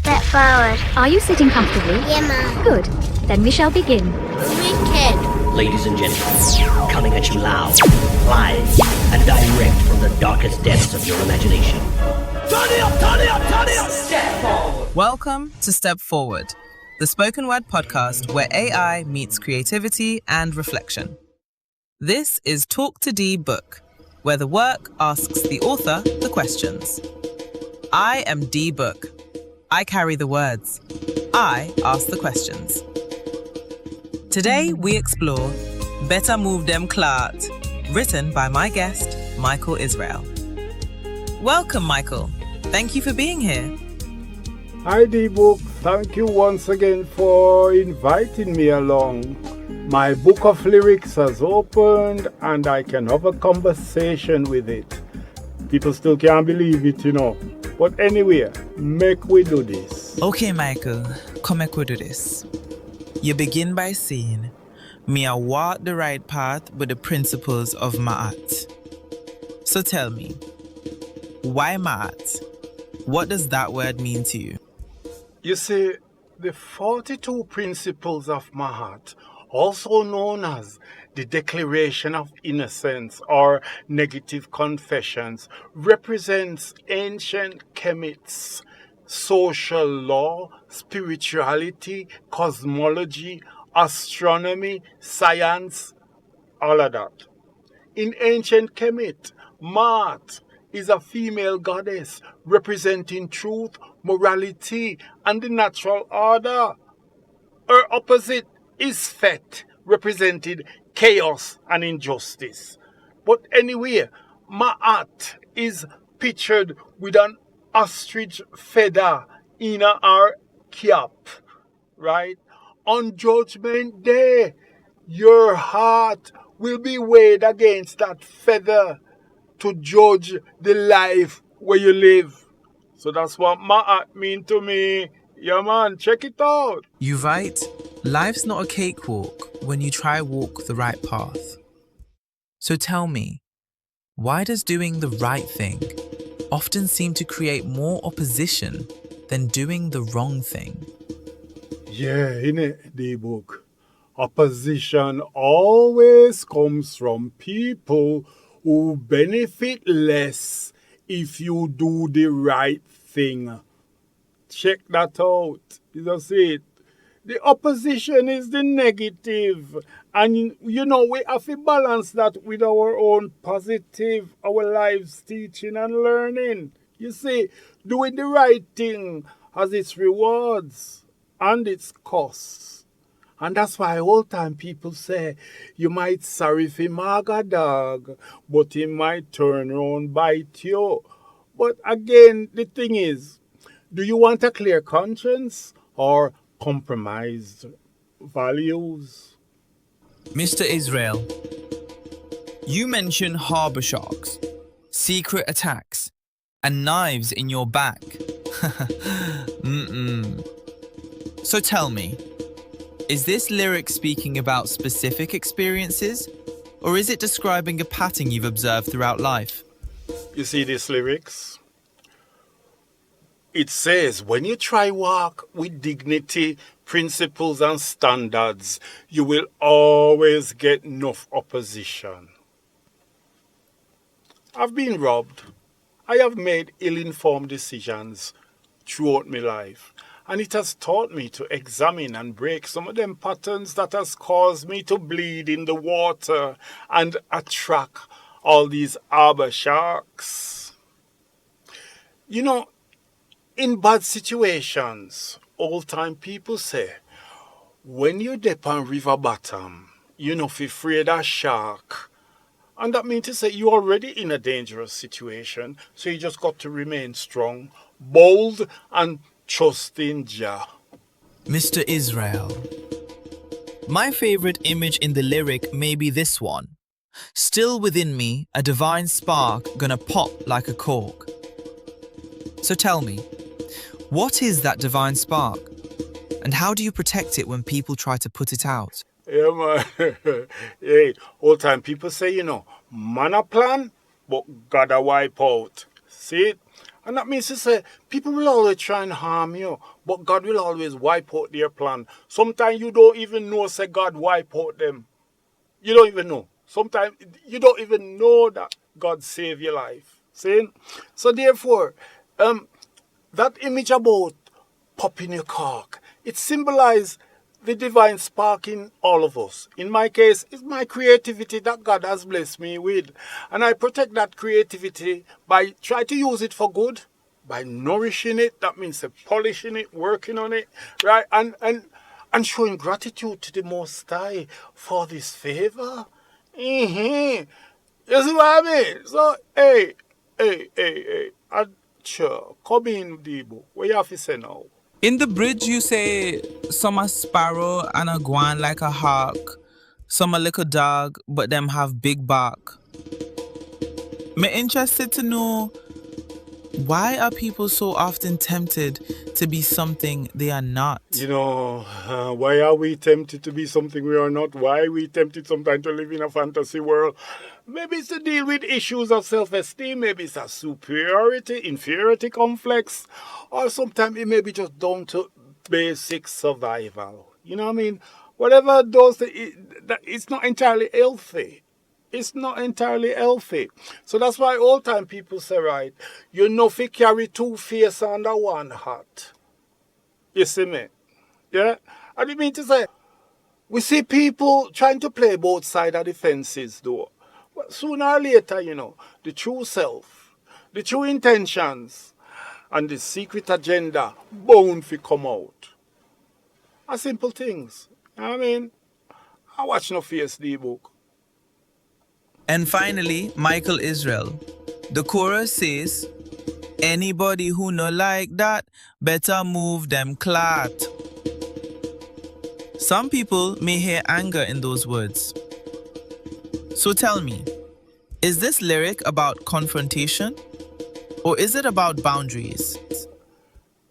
Step forward. Are you sitting comfortably? Yeah, Ma. Good. Then we shall begin. Wicked. Ladies and gentlemen, coming at you loud, live, and direct from the darkest depths of your imagination. Turn it up, turn it up, turn it up! Step forward. Welcome to Step Forward, the spoken word podcast where AI meets creativity and reflection. This is Talk to Dee Book, where the work asks the author the questions. I am Dee Book. I carry the words. I ask the questions. Today we explore Betta Move Dem Claart, written by my guest, Mycall Isrell. Welcome, Mycall. Thank you for being here. Hi, Dee Book. Thank you once again for inviting me along. My book of lyrics has opened and I can have a conversation with it. People still can't believe it, But anyway, make we do this. Okay, Mycall, come make we do this. You begin by saying, "Me I walk the right path with the principles of Maat." So tell me, why Maat? What does that word mean to you? You see, the 42 principles of Maat, also known as the Declaration of Innocence or Negative Confessions, represents ancient Kemet's social law, spirituality, cosmology, astronomy, science, all of that. In ancient Kemet, Maat is a female goddess representing truth, morality, and the natural order. Her opposite is Fet, represented chaos and injustice. But anyway, Maat is pictured with an ostrich feather in her cap, right? On Judgment Day, your heart will be weighed against that feather to judge the life where you live. So that's what Maat mean to me. Yeah, man, check it out. You write, life's not a cakewalk when you try walk the right path. So tell me, why does doing the right thing often seem to create more opposition than doing the wrong thing? Yeah, innit, Dee Book. Opposition always comes from people who benefit less if you do the right thing. Check that out. You just see it. The opposition is the negative. And we have to balance that with our own positive, our lives teaching and learning. You see, doing the right thing has its rewards and its costs. And that's why all time people say, you might sorry for maga dog, but he might turn around bite you. But again, the thing is, do you want a clear conscience or compromised values? Mr. Isrell, you mention harbour sharks, secret attacks, and knives in your back. So tell me, is this lyric speaking about specific experiences, or is it describing a pattern you've observed throughout life? You see these lyrics? It says, when you try walk with dignity, principles and standards, you will always get enough opposition. I've been robbed. I have made ill-informed decisions throughout my life. And it has taught me to examine and break some of them patterns that has caused me to bleed in the water and attract all these harbour sharks. In bad situations, old-time people say, when you dip on river bottom, you're not afraid of shark. And that means to say you're already in a dangerous situation, so you just got to remain strong, bold, and trust in Jah. Mr. Isrell, my favourite image in the lyric may be this one. Still within me, a divine spark gonna pop like a cork. So tell me, what is that divine spark? And how do you protect it when people try to put it out? Yeah, man. Hey, old time people say, man a plan, but God a wipe out. See it? And that means to say, people will always try and harm you, but God will always wipe out their plan. Sometimes you don't even know, say God wipe out them. You don't even know. Sometimes you don't even know that God saved your life. See? So therefore, that image about popping your cork, it symbolizes the divine spark in all of us. In my case, it's my creativity that God has blessed me with. And I protect that creativity by trying to use it for good, by nourishing it, that means polishing it, working on it, right? And showing gratitude to the Most High for this favor. You see what I mean? So, hey, sure, come in, Dee Book. What you have to say now? In the bridge, you say some a sparrow and a guan like a hawk, some a little dog, but them have big bark. Me interested to know, why are people so often tempted to be something they are not? You know, why are we tempted to be something we are not? Why are we tempted sometimes to live in a fantasy world? Maybe it's to deal with issues of self-esteem. Maybe it's a superiority, inferiority complex. Or sometimes it may be just down to basic survival. You know what I mean? Whatever those, it's not entirely healthy. It's not entirely healthy. So that's why all time people say, right, you know if you carry two faces under one hat. You see me? Yeah? I didn't mean to say, we see people trying to play both sides of the fences though. But sooner or later, you know, the true self, the true intentions, and the secret agenda bound to come out. Are simple things. You know what I mean? I watch no face Dee Book. And finally, Mycall Isrell. The chorus says, anybody who no like that, Betta Move Dem Claart. Some people may hear anger in those words. So tell me, is this lyric about confrontation? Or is it about boundaries?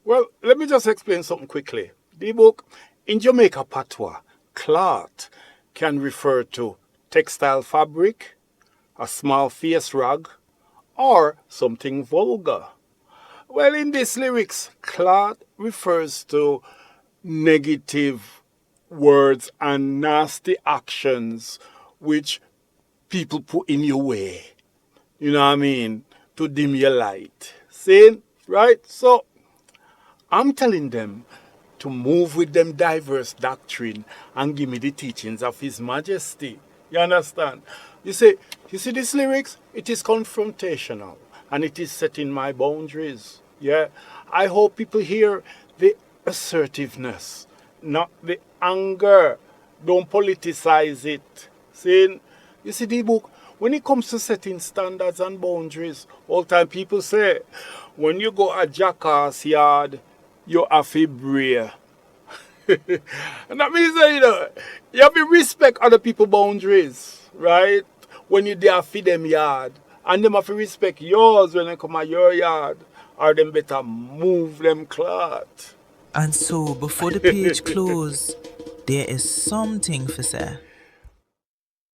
Well, let me just explain something quickly. Dee Book, in Jamaica Patwah, claart can refer to textile fabric, a small face rag, or something vulgar. Well, in these lyrics, claart refers to negative words and nasty actions which people put in your way. You know what I mean? To dim your light. See? Right? So, I'm telling them to move with them diverse doctrine and give me the teachings of His Majesty. You understand? You see these lyrics? It is confrontational and it is setting my boundaries. Yeah? I hope people hear the assertiveness, not the anger. Don't politicize it. See? You see, Dee Book, when it comes to setting standards and boundaries, all time people say, when you go a jackass yard, you have to brave. And that means that, you know, you have to respect other people's boundaries, right? When you there feed them yard. And them have to respect yours when they come at your yard. Or them better move them claart. And so, before the page close, there is something for say.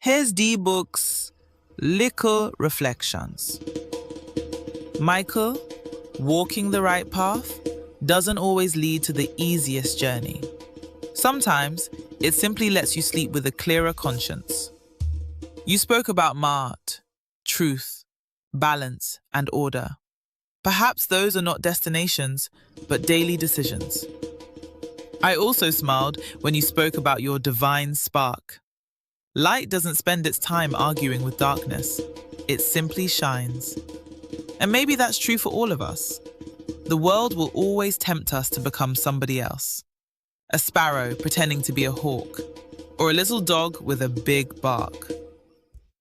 Here's Dee Book's little reflections. Mycall, walking the right path doesn't always lead to the easiest journey. Sometimes it simply lets you sleep with a clearer conscience. You spoke about Maat, truth, balance, and order. Perhaps those are not destinations, but daily decisions. I also smiled when you spoke about your divine spark. Light doesn't spend its time arguing with darkness. It simply shines. And maybe that's true for all of us. The world will always tempt us to become somebody else. A sparrow pretending to be a hawk, or a little dog with a big bark.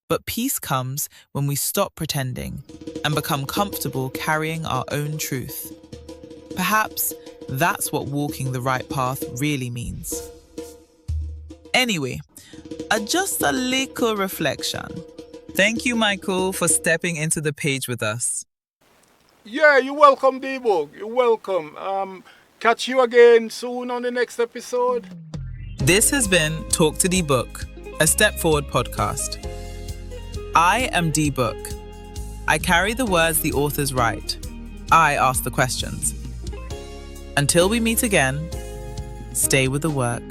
But peace comes when we stop pretending and become comfortable carrying our own truth. Perhaps that's what walking the right path really means. Anyway, just a little reflection. Thank you, Mycall, for stepping into the page with us. Yeah, you're welcome, Dee Book. You're welcome. Catch you again soon on the next episode. This has been Talk to Dee Book, a StepfaWord podcast. I am Dee Book. I carry the words the authors write. I ask the questions. Until we meet again, stay with the work.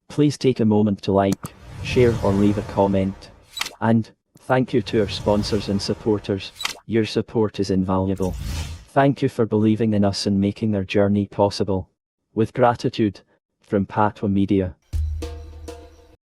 Please take a moment to like, share or leave a comment. And thank you to our sponsors and supporters. Your support is invaluable. Thank you for believing in us and making our journey possible. With gratitude, from Patwah Media.